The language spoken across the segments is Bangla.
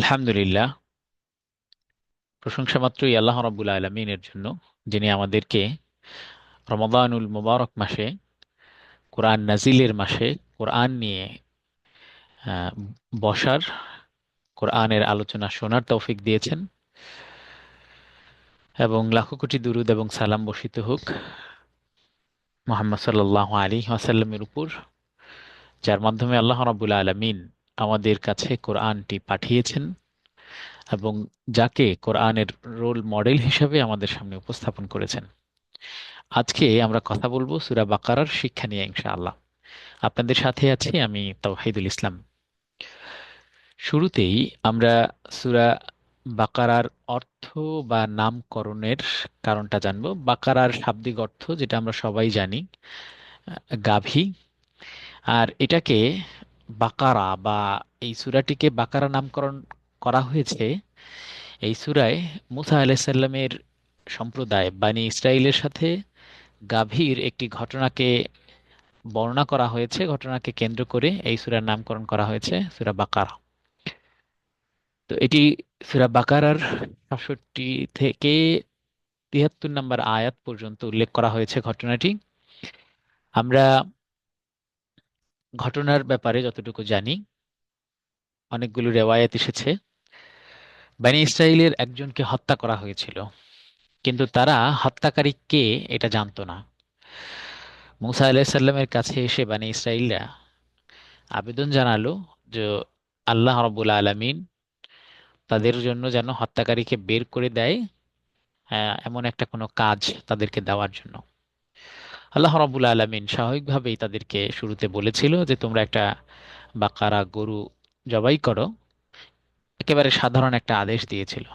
আলহামদুলিল্লাহ। প্রশংসা মাত্রই আল্লাহ রাব্বুল আলামিনের জন্য, যিনি আমাদেরকে রমাদানুল মুবারক মাসে, কোরআন নাজিলের মাসে কোরআন নিয়ে আহ, বসার, কোরআনের আলোচনা শোনার তৌফিক দিয়েছেন। এবং লাখো কোটি দুরুদ এবং সালাম বর্ষিত হোক মুহাম্মদ সাল্লাল্লাহু আলাইহি ওয়াসাল্লামের উপর, যার মাধ্যমে আল্লাহ রাব্বুল আলামিন আমাদের কাছে কোরআনটি পাঠিয়েছেন এবং যাকে কোরআনের রোল মডেল হিসেবে আমাদের সামনে উপস্থাপন করেছেন। আজকে আমরা কথা বলবো সূরা বাকারার শিক্ষা নিয়ে ইনশাআল্লাহ। আপনাদের সাথে আছি আমি তাওহিদুল ইসলাম। শুরুতেই আমরা সূরা বাকারার অর্থ বা নামকরণের কারণটা জানবো। বাকারার শাব্দিক অর্থ, যেটা আমরা সবাই জানি, গাভী। আর এটাকে বাকারা বা এই সূরাটিকে বাকারা নামকরণ করা হয়েছে এই সূরায় মুসা আলাইহিস সালামের সম্প্রদায় বানি ইসরাইলের সাথে গাভীর একটি ঘটনাকে বর্ণনা করা হয়েছে। ঘটনাকে কেন্দ্র করে এই সূরার নামকরণ করা হয়েছে সূরা বাকারা। তো এটি সূরা বাকারার ৬৭ থেকে ৭৩ নম্বর আয়াত পর্যন্ত উল্লেখ করা হয়েছে ঘটনাটি। আমরা ঘটনার ব্যাপারে যতটুকু জানি, অনেকগুলো রেওয়ায়াত এসেছে। বনী ইসরাইলের একজনকে হত্যা করা হয়েছিল, কিন্তু তারা হত্যাকারী কে এটা জানতো না। মুসা আলাইহিস সালামের কাছে এসে বনী ইসরাইলরা আবেদন জানালো যে আল্লাহ রাব্বুল আলামিন তাদের জন্য যেন হত্যাকারীকে বের করে দেয়, এমন একটা কোনো কাজ তাদেরকে দেওয়ার জন্য। আল্লাহ রাব্বুল আলামিন স্বাভাবিকভাবেই তাদেরকে শুরুতে বলেছিল যে তোমরা একটা বাকারা গরু জবাই করো। একেবারে সাধারণ একটা আদেশ দিয়েছিল,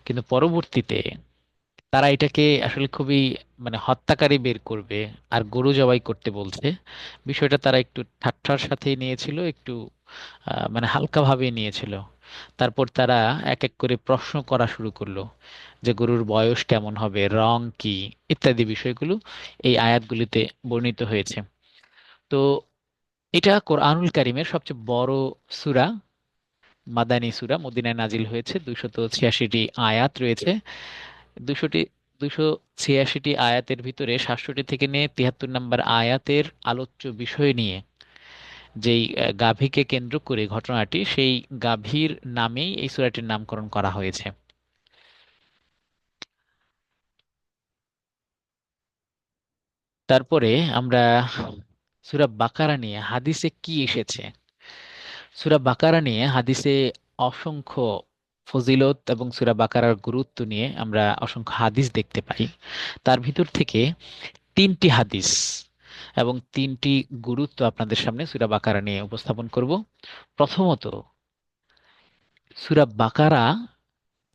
কিন্তু পরবর্তীতে তারা এটাকে আসলে খুবই, মানে হত্যাকারী বের করবে আর গরু জবাই করতে বলছে, বিষয়টা তারা একটু ঠাট্টার সাথেই নিয়েছিল, একটু মানে হালকাভাবে নিয়েছিল। তারপর তারা এক এক করে প্রশ্ন করা শুরু করলো যে গরুর বয়স কেমন হবে, রং কি, ইত্যাদি বিষয়গুলো এই আয়াতগুলিতে বর্ণিত হয়েছে। তো এটা কোরআনুল কারীমের সবচেয়ে বড় সূরা, মাদানী সূরা, মদিনায় নাজিল হয়েছে। 286টি আয়াত রয়েছে। 200টি 286টি আয়াতের ভিতরে 67 থেকে নিয়ে 73 নম্বর আয়াতের আলোচ্য বিষয় নিয়ে যেই গাভীকে কেন্দ্র করে ঘটনাটি, সেই গাভীর নামেই এই সূরাটির নামকরণ করা হয়েছে। তারপরে আমরা সূরা বাকারা নিয়ে হাদিসে কি এসেছে। সূরা বাকারা নিয়ে হাদিসে অসংখ্য ফজিলত এবং সূরা বাকারার গুরুত্ব নিয়ে আমরা অসংখ্য হাদিস দেখতে পাই। তার ভিতর থেকে 3টি হাদিস এবং 3টি গুরুত্ব আপনাদের সামনে সূরা বাকারা নিয়ে উপস্থাপন করব। প্রথমত, সূরা বাকারা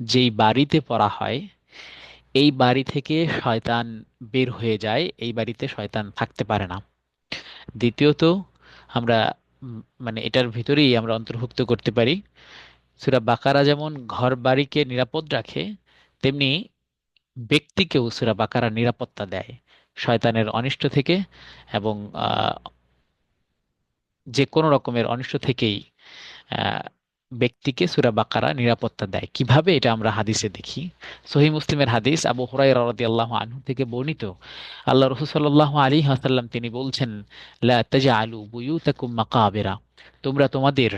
যেই বাড়িতে পড়া হয় এই বাড়ি থেকে শয়তান বের হয়ে যায়, এই বাড়িতে শয়তান থাকতে পারে না। দ্বিতীয়ত, আমরা মানে এটার ভিতরেই আমরা অন্তর্ভুক্ত করতে পারি, সূরা বাকারা যেমন ঘর বাড়িকে নিরাপদ রাখে, তেমনি ব্যক্তিকেও সূরা বাকারা নিরাপত্তা দেয় শয়তানের অনিষ্ট থেকে। এবং আহ, যে কোনো রকমের অনিষ্ট থেকেই আহ, ব্যক্তিকে সূরা বাকারা নিরাপত্তা দেয়। কিভাবে, এটা আমরা হাদিসে দেখি। সহিহ মুসলিমের হাদিস, আবু হুরায়রা রাদিয়াল্লাহু আনহু থেকে বর্ণিত, আল্লাহ রাসূল সাল্লাল্লাহু আলাইহি ওয়াসাল্লাম তিনি বলছেন, লা তাজআলু বুয়ুতাকুম মাকাবিরা, তোমরা তোমাদের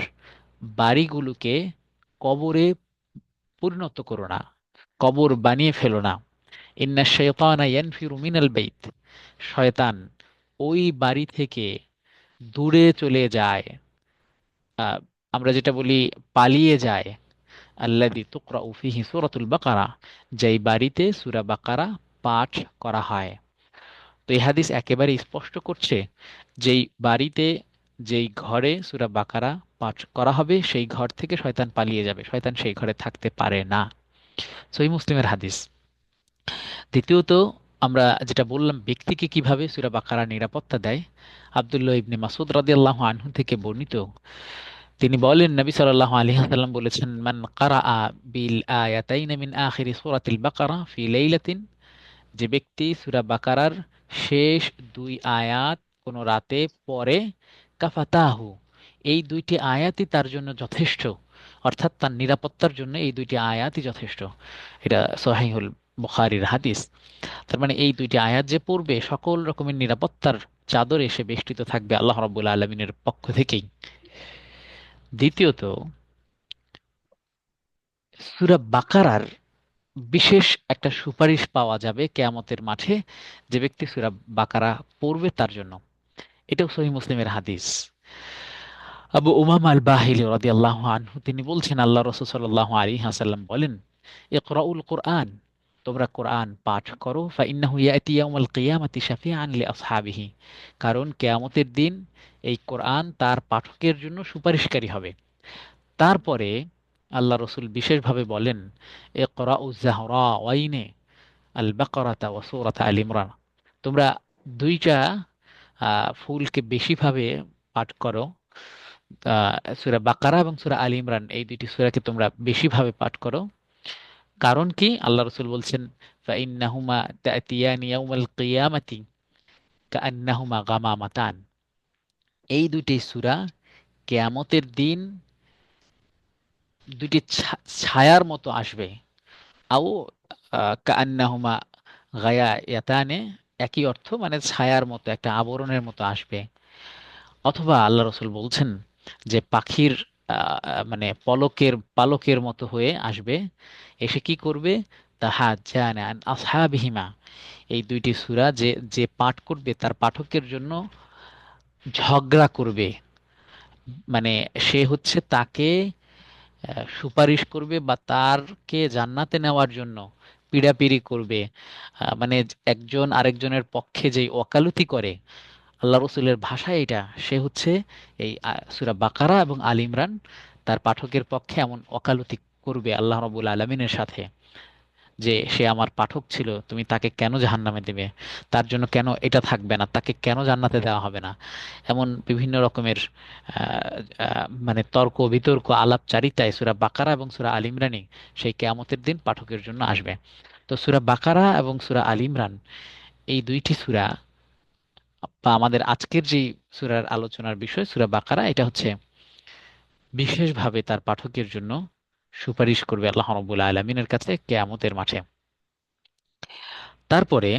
বাড়িগুলোকে কবরে পরিণত করো না, কবর বানিয়ে ফেলো না। ইন্না শাইতানা ইয়ানফিরু মিনাল বাইত, শয়তান ওই বাড়ি থেকে দূরে চলে যায়। আহ, আমরা যেটা বলি পালিয়ে যায়। আল্লাযী তুকরাউ ফীহি সূরাতুল বাকারা, যেই বাড়িতে সূরা বাকারা পাঠ করা হয়। তো এই হাদিস একেবারে স্পষ্ট করছে, যেই বাড়িতে, যেই ঘরে সূরা বাকারা পাঠ করা হবে সেই ঘর থেকে শয়তান পালিয়ে যাবে, শয়তান সেই ঘরে থাকতে পারে না। সহিহ মুসলিমের হাদিস। দ্বিতীয়ত, আমরা যেটা বললাম ব্যক্তিকে কিভাবে সূরা বাকারা নিরাপত্তা দেয়, আব্দুল্লাহ ইবনে মাসউদ রাদিয়াল্লাহু আনহু থেকে বর্ণিত, তিনি বলেন, নবী সাল্লাল্লাহু আলাইহি ওয়াসাল্লাম বলেছেন, মান কারাআ বিল আয়াতাইন মিন আখিরি সূরাতিল বাকারা ফি লাইলাতিন, যে ব্যক্তি সূরা বাকারার শেষ 2 আয়াত কোন রাতে পড়ে, কাফাতাহু, এই 2টি আয়াতই তার জন্য যথেষ্ট, অর্থাৎ তার নিরাপত্তার জন্য এই দুইটি আয়াতই যথেষ্ট। এটা সহিহুল বুখারীর হাদিস। তার মানে এই দুইটি আয়াত যে পড়বে, সকল রকমের নিরাপত্তার চাদর এসে বেষ্টিত থাকবে আল্লাহ রাব্বুল আলামিনের পক্ষ থেকেই। দ্বিতীয়ত, সূরা বাকারার বিশেষ একটা সুপারিশ পাওয়া যাবে কিয়ামতের মাঠে, যে ব্যক্তি সূরা বাকারা পড়বে তার জন্য। এটাও সহিহ মুসলিমের হাদিস। আবু উমামা আল বাহিলি রাদিয়াল্লাহু আনহু তিনি বলছেন, আল্লাহ রাসূল সাল্লাল্লাহু আলাইহি ওয়াসাল্লাম বলেন, ইকরাউল কুরআন, তোমরা কোরআন পাঠ করো, ফা ইন্নাহু ইয়াতি ইয়াউমাল কিয়ামাতি শাফিআন লি আসহাবিহি, কারণ কিয়ামতের দিন এই কোরআন তার পাঠকের জন্য সুপারিশকারী হবে। তারপরে আল্লাহ রসুল বিশেষভাবে বলেন, ইকরাউ যাহরা ওয়াইনে আল বাকারাতা ওয়া সূরাত আল ইমরান, তোমরা দুইটা ফুলকে বেশিভাবে পাঠ করো, সূরা বাকারা এবং সূরা আল ইমরান, এই দুইটি সূরাকে তোমরা বেশিভাবে পাঠ করো। কারণ কি? আল্লাহ রসুল বলছেন, ফাইন্নাহুমা তাতিয়ানি ইয়াউমাল কিয়ামাতি কাআন্নাহুমা গামামাতান, এই দুইটি সূরা কিয়ামতের দিন দুইটি ছায়ার মতো আসবে। আও কাআন্নাহুমা গায়ায়াতানে, একই অর্থ, মানে ছায়ার মতো, একটা আবরণের মতো আসবে। অথবা আল্লাহ রসুল বলছেন যে পাখির মানে পলকের পালকের মতো হয়ে আসবে, এসে কি করবে? তাহাজ্জানা আন আসহাবিহিমা, এই দুইটি সূরা যে যে পাঠ করবে তার পাঠকের জন্য ঝগড়া করবে। মানে সে হচ্ছে তাকে সুপারিশ করবে বা তারকে জান্নাতে নেওয়ার জন্য পিড়াপিড়ি করবে। মানে একজন আরেকজনের পক্ষে যেই ওকালতি করে, আল্লাহ রসুলের ভাষায় এটা, সে হচ্ছে এই সূরা বাকারা এবং আল ইমরান তার পাঠকের পক্ষে এমন ওকালতি করবে আল্লাহ রাব্বুল আলামিনের সাথে, যে সে আমার পাঠক ছিল, তুমি তাকে কেন জাহান্নামে দেবে, তার জন্য কেন এটা থাকবে না, তাকে কেন জান্নাতে দেওয়া হবে না। এমন বিভিন্ন রকমের মানে তর্ক বিতর্ক আলাপচারিতায় সূরা বাকারা এবং সূরা আল ইমরানই সেই কিয়ামতের দিন পাঠকের জন্য আসবে। তো সূরা বাকারা এবং সূরা আল ইমরান, এই দুইটি সূরা, বা আমাদের আজকের যে সূরার আলোচনার বিষয় সূরা বাকারা, এটা হচ্ছে বিশেষভাবে তার পাঠকের জন্য সুপারিশ করবে আল্লাহ রাব্বুল আলামিনের কাছে কিয়ামতের মাঠে। তারপরে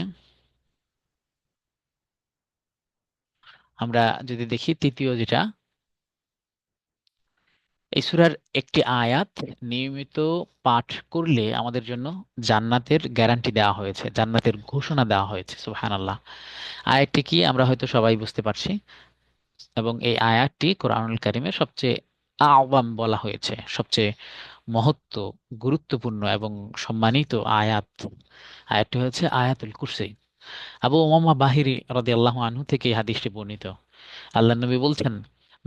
আমরা যদি দেখি তৃতীয় যেটা, এই সূরার একটি আয়াত নিয়মিত পাঠ করলে আমাদের জন্য জান্নাতের গ্যারান্টি দেওয়া হয়েছে, জান্নাতের ঘোষণা দেওয়া হয়েছে। সুবহানাল্লাহ। আয়াতটি কি আমরা হয়তো সবাই বুঝতে পারছি, এবং এই আয়াতটি কোরআনুল কারীমের সবচেয়ে আওয়াম বলা হয়েছে, সবচেয়ে মহত্ব, গুরুত্বপূর্ণ এবং সম্মানিত আয়াত। আয়াতটি হচ্ছে আয়াতুল কুরসি। আবু উমামা বাহিরি রাদিয়াল্লাহু আনহু থেকে এই হাদিসটি বর্ণিত। আল্লাহ নবী বলছেন,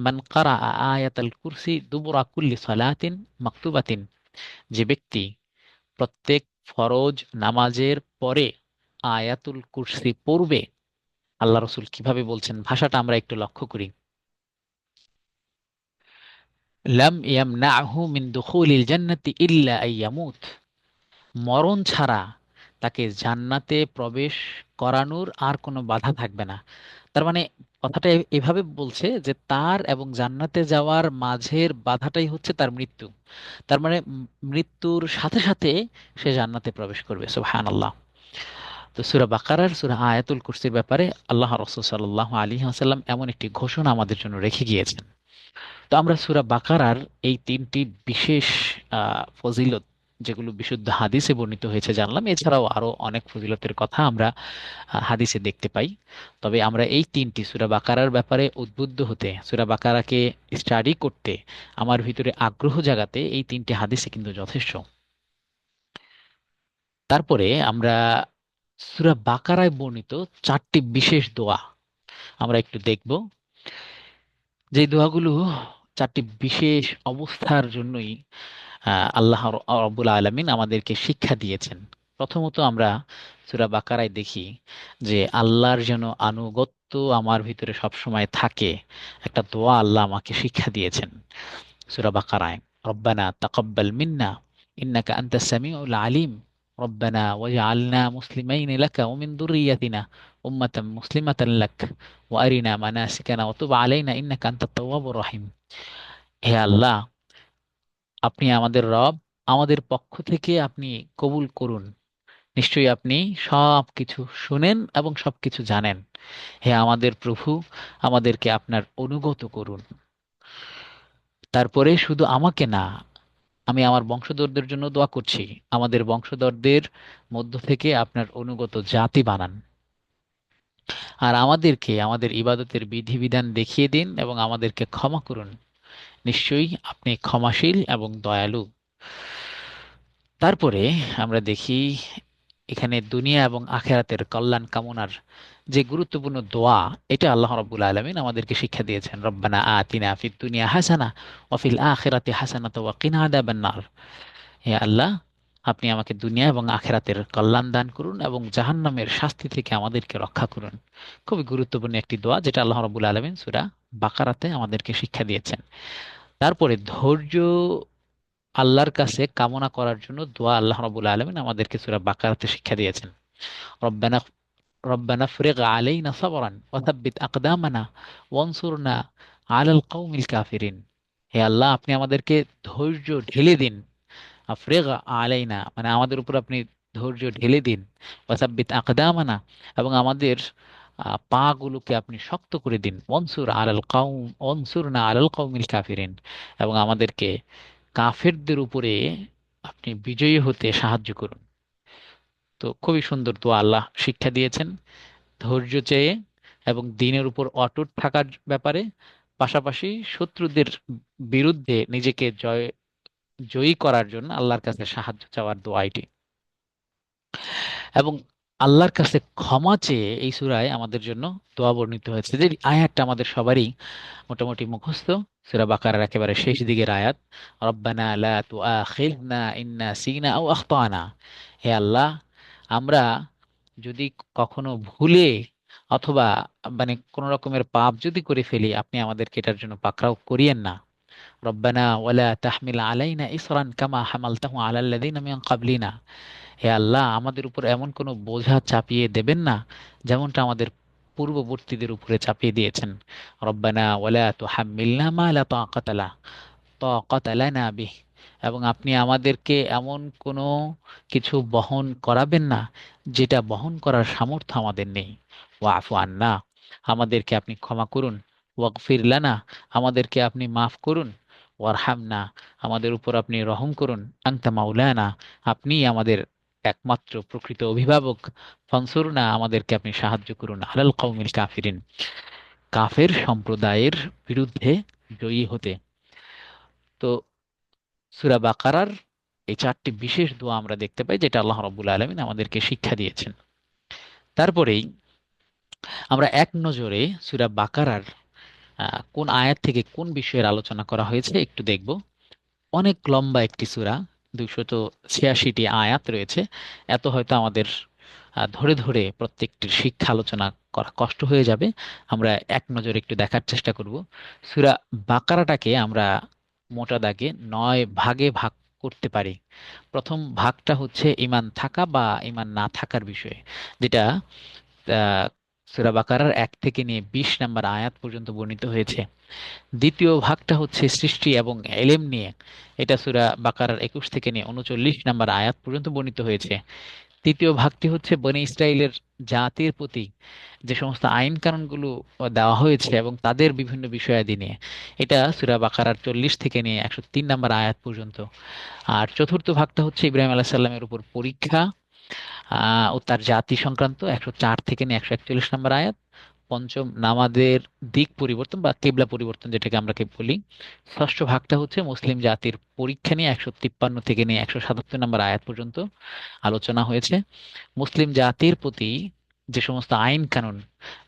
মান কারা আয়াতাল কুরসি দুবুরা কুল্লি সালাতিন মাকতুবাতিন, যে ব্যক্তি প্রত্যেক ফরজ নামাজের পরে আয়াতুল কুরসি পড়বে। আল্লাহ রসুল কিভাবে বলছেন, ভাষাটা আমরা একটু লক্ষ্য করি। লাম ইয়ামনাহু মিন দুখুলিল জান্নাতি ইল্লা আইয়ামুত, মরণ ছাড়া তাকে জান্নাতে প্রবেশ করানোর আর কোনো বাধা থাকবে না। তার মানে কথাটা এভাবে বলছে যে তার এবং জান্নাতে যাওয়ার মাঝের বাধাটাই হচ্ছে তার মৃত্যু। তার মানে মৃত্যুর সাথে সাথে সে জান্নাতে প্রবেশ করবে। সুবহানাল্লাহ। তো সূরা বাকারার সূরা আয়াতুল কুরসির ব্যাপারে আল্লাহ রাসূল সাল্লাল্লাহু আলাইহি ওয়াসাল্লাম এমন একটি ঘোষণা আমাদের জন্য রেখে গিয়েছেন। তো আমরা সূরা বাকারার এই তিনটি বিশেষ ফজিলত, যেগুলো বিশুদ্ধ হাদিসে বর্ণিত হয়েছে, জানলাম। এছাড়াও আরো অনেক ফজিলতের কথা আমরা হাদিসে দেখতে পাই। তবে আমরা এই তিনটি সূরা বাকারার ব্যাপারে উদ্বুদ্ধ হতে, সূরা বাকারাকে স্টাডি করতে, আমার ভিতরে আগ্রহ জাগাতে এই তিনটি হাদিসে কিন্তু যথেষ্ট। তারপরে আমরা সূরা বাকারায় বর্ণিত চারটি বিশেষ দোয়া আমরা একটু দেখব, যে দোয়াগুলো চারটি বিশেষ অবস্থার জন্যই আল্লাহ রব্বুল আলামিন আমাদেরকে শিক্ষা দিয়েছেন। প্রথমত আমরা সূরা বাকারায় দেখি যে আল্লাহর যেন আনুগত্য আমার ভিতরে সবসময় থাকে, একটা দোয়া আল্লাহ আমাকে শিক্ষা দিয়েছেন সূরা বাকারায়। রব্বানা তাকাব্বাল মিন্না ইন্নাকা আনতাস সামিউল আলিম, রব্বানা ওয়াজআলনা মুসলিমাইন লাকা ওয়া মিন যুররিয়্যাতিনা উম্মাতান মুসলিমাতান লাক ওয়া আরিনা মানাসিকানা ওয়া তুব আলাইনা ইন্নাকা আনতাত তাওয়াবুর রহিম। হে আল্লাহ, আপনি আমাদের রব, আমাদের পক্ষ থেকে আপনি কবুল করুন। নিশ্চয়ই আপনি সব কিছু শুনেন এবং সবকিছু জানেন। হে আমাদের প্রভু, আমাদেরকে আপনার অনুগত করুন। তারপরে শুধু আমাকে না, আমি আমার বংশধরদের জন্য দোয়া করছি, আমাদের বংশধরদের মধ্য থেকে আপনার অনুগত জাতি বানান। আর আমাদেরকে আমাদের ইবাদতের বিধিবিধান দেখিয়ে দিন এবং আমাদেরকে ক্ষমা করুন। নিশ্চয়ই আপনি ক্ষমাশীল এবং দয়ালু। তারপরে আমরা দেখি এখানে দুনিয়া এবং আখেরাতের কল্যাণ কামনার যে গুরুত্বপূর্ণ দোয়া, এটা আল্লাহ রাব্বুল আলামিন আমাদেরকে শিক্ষা দিয়েছেন। রব্বানা আতিনা ফিদ দুনিয়া হাসানা ওয়া ফিল আখিরাতি হাসানাতা ওয়া কিনা আযাবান নার। হে আল্লাহ, আপনি আমাকে দুনিয়া এবং আখেরাতের কল্যাণ দান করুন এবং জাহান্নামের শাস্তি থেকে আমাদেরকে রক্ষা করুন। খুবই গুরুত্বপূর্ণ একটি দোয়া, যেটা আল্লাহ রাব্বুল আলামিন সূরা বাকারাতে আমাদেরকে শিক্ষা দিয়েছেন। তারপরে ধৈর্য আল্লাহর কাছে কামনা করার জন্য দোয়া আল্লাহ রাব্বুল আলামিন আমাদেরকে সূরা বাকারাতে শিক্ষা দিয়েছেন। রব্বানা রব্বানা ফ্রিগ আলাইনা সাবরান ওয়া থাব্বিত আকদামানা ওয়ানসুরনা আলাল কওমিল কাফিরিন। হে আল্লাহ, আপনি আমাদেরকে ধৈর্য ঢেলে দিন। আফরিগ আলাইনা মানে আমাদের উপর আপনি ধৈর্য ঢেলে দিন। ওয়াসাব্বিত আকদামানা এবং আমাদের পা গুলোকে আপনি শক্ত করে দিন। ওয়ানসুরনা আলাল কওমিল কাফিরিন এবং আমাদেরকে কাফেরদের উপরে আপনি বিজয়ী হতে সাহায্য করুন। তো খুবই সুন্দর দোয়া আল্লাহ শিক্ষা দিয়েছেন, ধৈর্য চেয়ে এবং দিনের উপর অটুট থাকার ব্যাপারে, পাশাপাশি শত্রুদের বিরুদ্ধে নিজেকে জয়ী করার জন্য আল্লাহর কাছে সাহায্য চাওয়ার দোয়া এটি। এবং আল্লাহর কাছে ক্ষমা চেয়ে এই সূরায় আমাদের জন্য দোয়া বর্ণিত হয়েছে, যে আয়াতটা আমাদের সবারই মোটামুটি মুখস্থ। সূরা বাকারার একেবারে শেষ দিকের আয়াত, রব্বানা লা তুআখিযনা ইন নাসিনা আও আখতানা। হে আল্লাহ, আমরা যদি কখনো ভুলে অথবা মানে কোন রকমের পাপ যদি করে ফেলি, আপনি আমাদেরকে এটার জন্য পাকড়াও করিয়েন না। রব্বানা ওয়ালা তাহমিল আলাইনা ইসরান কামা হামালতাহু আলাল লাযিনা মিন ক্বাবলিনা। হে আল্লাহ, আমাদের উপর এমন কোনো বোঝা চাপিয়ে দেবেন না যেমনটা আমাদের পূর্ববর্তীদের উপরে চাপিয়ে দিয়েছেন। রব্বানা ওয়ালা তুহাম্মিলনা মা লা তাকাতা লানা বিহ। এবং আপনি আমাদেরকে এমন কোনো কিছু বহন করাবেন না যেটা বহন করার সামর্থ্য আমাদের নেই। ওয়াফু আন্না, আমাদেরকে আপনি ক্ষমা করুন। ওয়াগফির লানা, আমাদেরকে আপনি মাফ করুন। ওয়ারহামনা, আমাদের উপর আপনি রহম করুন। আনতা মাওলানা, আপনি আমাদের একমাত্র প্রকৃত অভিভাবক। ফানসুরনা, আমাদেরকে আপনি সাহায্য করুন। আলাল কওমিল কাফিরিন, কাফের সম্প্রদায়ের বিরুদ্ধে জয়ী হতে। তো সূরা বাকারার এই চারটি বিশেষ দোয়া আমরা দেখতে পাই, যেটা আল্লাহ রাব্বুল আলামিন আমাদেরকে শিক্ষা দিয়েছেন। তারপরেই আমরা এক নজরে সূরা বাকারার কোন আয়াত থেকে কোন বিষয়ের আলোচনা করা হয়েছে একটু দেখব। অনেক লম্বা একটি সূরা, 286টি আয়াত রয়েছে। এত হয়তো আমাদের ধরে ধরে প্রত্যেকটির শিক্ষা আলোচনা করা কষ্ট হয়ে যাবে। আমরা এক নজরে একটু দেখার চেষ্টা করব। সূরা বাকারাটাকে আমরা মোটা দাগে 9 ভাগে ভাগ করতে পারি। প্রথম ভাগটা হচ্ছে ঈমান থাকা বা ঈমান না থাকার বিষয়ে, যেটা আহ, সূরা বাকারার 1 থেকে নিয়ে 20 নম্বর আয়াত পর্যন্ত বর্ণিত হয়েছে। দ্বিতীয় ভাগটা হচ্ছে সৃষ্টি এবং এলেম নিয়ে, এটা সূরা বাকারার 21 থেকে নিয়ে 39 নম্বর আয়াত পর্যন্ত বর্ণিত হয়েছে। তৃতীয় ভাগটি হচ্ছে বনি ইসরায়েলের জাতির প্রতি যে সমস্ত আইন কানুনগুলো দেওয়া হয়েছে এবং তাদের বিভিন্ন বিষয়াদি নিয়ে, এটা সূরা বাকারার 40 থেকে নিয়ে 103 নম্বর আয়াত পর্যন্ত। আর চতুর্থ ভাগটা হচ্ছে ইব্রাহিম আলাইহিস সালামের উপর পরীক্ষা ও তার জাতি সংক্রান্ত, 104 থেকে নিয়ে 141 নম্বর আয়াত। পঞ্চম, নামাজের দিক পরিবর্তন বা কিবলা পরিবর্তন, যেটাকে আমরা কি বলি। ষষ্ঠ ভাগটা হচ্ছে মুসলিম জাতির পরীক্ষা নিয়ে, 153 থেকে নিয়ে 177 নম্বর আয়াত পর্যন্ত আলোচনা হয়েছে। মুসলিম জাতির প্রতি যে সমস্ত আইন কানুন,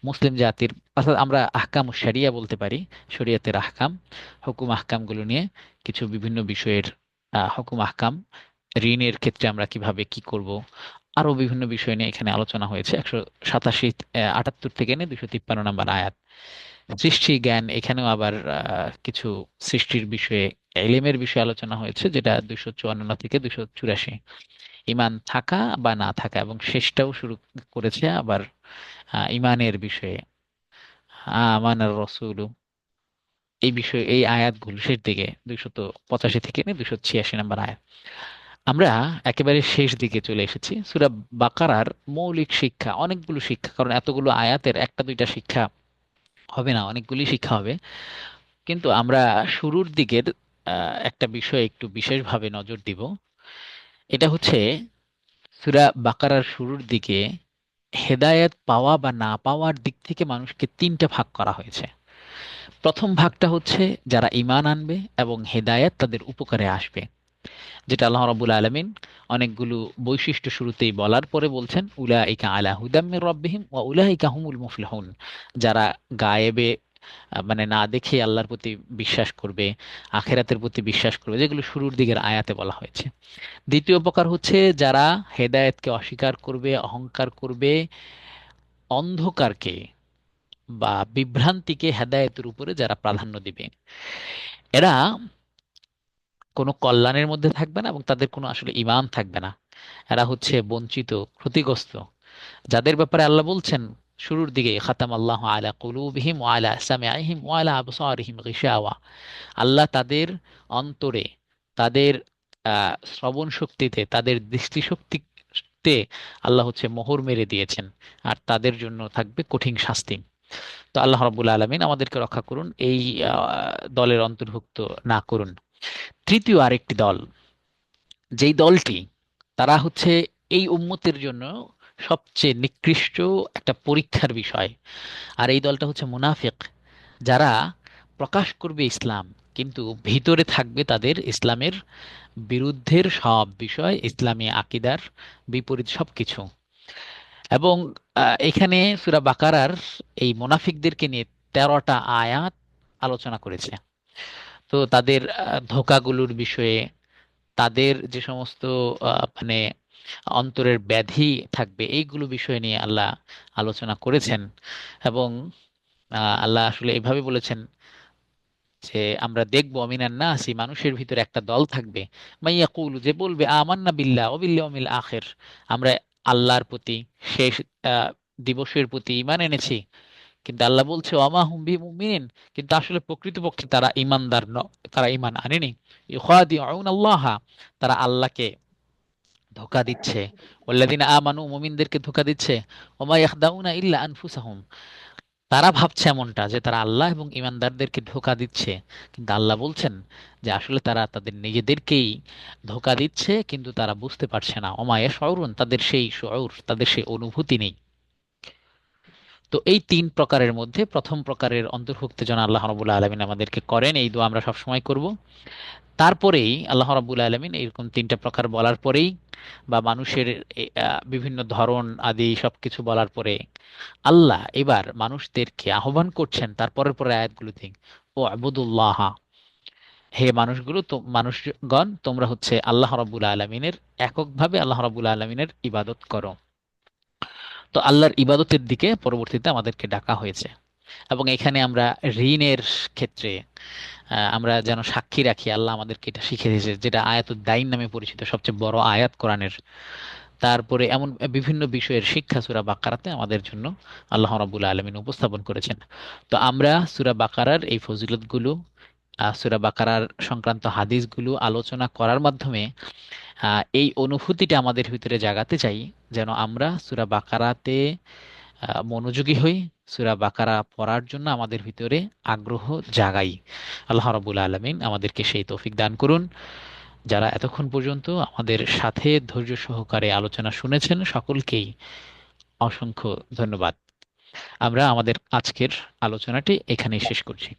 মুসলিম জাতির অর্থাৎ আমরা আহকাম শরিয়া বলতে পারি, শরিয়তের আহকাম, হুকুম আহকামগুলো নিয়ে কিছু বিভিন্ন বিষয়ের হুকুম আহকাম, ঋণের ক্ষেত্রে আমরা কিভাবে কি করব, আরো বিভিন্ন বিষয় নিয়ে এখানে আলোচনা হয়েছে। 187 78 থেকে নিয়ে 253 নম্বর আয়াত। সৃষ্টি জ্ঞান, এখানেও আবার কিছু সৃষ্টির বিষয়ে, এলেমের বিষয়ে আলোচনা হয়েছে, যেটা 254 থেকে 284। ইমান থাকা বা না থাকা, এবং শেষটাও শুরু করেছে আবার ইমানের বিষয়ে। আমানার রসুল, এই বিষয়ে এই আয়াতগুলো শেষ দিকে 285 থেকে নিয়ে 286 নম্বর আয়াত। আমরা একেবারে শেষ দিকে চলে এসেছি। সূরা বাকারার মৌলিক শিক্ষা, অনেকগুলো শিক্ষা, কারণ এতগুলো আয়াতের একটা দুইটা শিক্ষা হবে না, অনেকগুলি শিক্ষা হবে। কিন্তু আমরা শুরুর দিকের একটা বিষয়ে একটু বিশেষভাবে নজর দিব। এটা হচ্ছে সূরা বাকারার শুরুর দিকে হেদায়েত পাওয়া বা না পাওয়ার দিক থেকে মানুষকে তিনটা ভাগ করা হয়েছে। প্রথম ভাগটা হচ্ছে যারা ঈমান আনবে এবং হেদায়েত তাদের উপকারে আসবে, যেটা আল্লাহ রাব্বুল আলামিন অনেকগুলো বৈশিষ্ট্য শুরুতেই বলার পরে বলছেন, উলাইকা আলা হুদাম মির রাব্বিহিম ওয়া উলাইকা হুমুল মুফলিহুন। যারা গায়েবে মানে না দেখে আল্লাহর প্রতি বিশ্বাস করবে, আখেরাতের প্রতি বিশ্বাস করবে, যেগুলো শুরুর দিকের আয়াতে বলা হয়েছে। দ্বিতীয় প্রকার হচ্ছে যারা হেদায়েতকে অস্বীকার করবে, অহংকার করবে, অন্ধকারকে বা বিভ্রান্তিকে হেদায়েতের উপরে যারা প্রাধান্য দিবে, এরা কোনো কল্যাণের মধ্যে থাকবে না এবং তাদের কোনো আসলে ঈমান থাকবে না। এরা হচ্ছে বঞ্চিত, ক্ষতিগ্রস্ত, যাদের ব্যাপারে আল্লাহ বলছেন শুরুর দিকে, খাতাম আল্লাহ আলা কুলুবিহিম ওয়া আলা সামিআহিম ওয়া আলা আবসারিহিম গিশাওয়া। আল্লাহ তাদের অন্তরে, তাদের শ্রবণ শক্তিতে, তাদের দৃষ্টিশক্তিতে আল্লাহ হচ্ছে মোহর মেরে দিয়েছেন, আর তাদের জন্য থাকবে কঠিন শাস্তি। তো আল্লাহ রাব্বুল আলামিন আমাদেরকে রক্ষা করুন, এই দলের অন্তর্ভুক্ত না করুন। তৃতীয় আরেকটি দল, যেই দলটি, তারা হচ্ছে এই উম্মতের জন্য সবচেয়ে নিকৃষ্ট একটা পরীক্ষার বিষয়। আর এই দলটা হচ্ছে মুনাফিক, যারা প্রকাশ করবে ইসলাম কিন্তু ভিতরে থাকবে তাদের ইসলামের বিরুদ্ধের সব বিষয়, ইসলামী আকিদার বিপরীত সবকিছু। এবং এখানে সূরা বাকারার এই মুনাফিকদেরকে নিয়ে 13টা আয়াত আলোচনা করেছে। তো তাদের ধোঁকাগুলোর বিষয়ে, তাদের যে সমস্ত মানে অন্তরের ব্যাধি থাকবে, এইগুলো বিষয় নিয়ে আল্লাহ আলোচনা করেছেন। এবং আল্লাহ আসলে এভাবে বলেছেন যে আমরা দেখবো মিনান নাসি, মানুষের ভিতরে একটা দল থাকবে, মাইয়াকুলু, যে বলবে আমান্না বিল্লাহ ওয়া বিল ইয়াউমিল আখির, আমরা আল্লাহর প্রতি, শেষ আহ, দিবসের প্রতি ঈমান এনেছি। কিন্তু আল্লাহ বলছে ওয়ামা হুম বিমুমিনিন, কিন্তু আসলে প্রকৃতপক্ষে তারা ঈমানদার তারা ঈমান আনেনি। ইউখাদিউন আল্লাহ, তারা আল্লাহকে ধোঁকা দিচ্ছে। ওয়াল্লাযিনা আমানু, মুমিনদেরকে ধোঁকা দিচ্ছে। ওমা ইয়াখদাউনা ইল্লা আনফুসাহুম, তারা ভাবছে এমনটা যে তারা আল্লাহ এবং ইমানদারদেরকে ধোঁকা দিচ্ছে, কিন্তু আল্লাহ বলছেন যে আসলে তারা তাদের নিজেদেরকেই ধোঁকা দিচ্ছে, কিন্তু তারা বুঝতে পারছে না। ওমা ইয়াশউরুন, তাদের সেই শউর, তাদের সেই অনুভূতি নেই। তো এই তিন প্রকারের মধ্যে প্রথম প্রকারের অন্তর্ভুক্ত যেন আল্লাহ রাব্বুল আলামিন আমাদেরকে করেন, এই দোয়া আমরা সবসময় করব। তারপরেই আল্লাহ রাব্বুল আলামিন এরকম তিনটা প্রকার বলার পরেই, বা মানুষের বিভিন্ন ধরন আদি সবকিছু বলার পরে, আল্লাহ এবার মানুষদেরকে আহ্বান করছেন তার পরের পরে আয়াতগুলোতে, ও আবুদুল্লাহ, হে মানুষগুলো, তো মানুষগণ, তোমরা হচ্ছে আল্লাহ রাব্বুল আলামিনের, এককভাবে আল্লাহ রাব্বুল আলামিনের ইবাদত করো। তো আল্লাহর ইবাদতের দিকে পরবর্তীতে আমাদেরকে ডাকা হয়েছে। এবং এখানে আমরা ঋণের ক্ষেত্রে আমরা যেন সাক্ষী রাখি, আল্লাহ আমাদেরকে এটা শিখে দিয়েছে, যেটা আয়াতুদ দাইন নামে পরিচিত, সবচেয়ে বড় আয়াত কোরআনের। তারপরে এমন বিভিন্ন বিষয়ের শিক্ষা সূরা বাকারাতে আমাদের জন্য আল্লাহ রাব্বুল আলামিন উপস্থাপন করেছেন। তো আমরা সূরা বাকারার এই ফজিলতগুলো, সূরা বাকারার সংক্রান্ত হাদিসগুলো আলোচনা করার মাধ্যমে এই অনুভূতিটা আমাদের ভিতরে জাগাতে চাই, যেন আমরা সূরা বাকারাতে মনোযোগী হই, সূরা বাকারা পড়ার জন্য আমাদের ভিতরে আগ্রহ জাগাই। আল্লাহ রাব্বুল আলামিন আমাদেরকে সেই তৌফিক দান করুন। যারা এতক্ষণ পর্যন্ত আমাদের সাথে ধৈর্য সহকারে আলোচনা শুনেছেন, সকলকেই অসংখ্য ধন্যবাদ। আমরা আমাদের আজকের আলোচনাটি এখানেই শেষ করছি।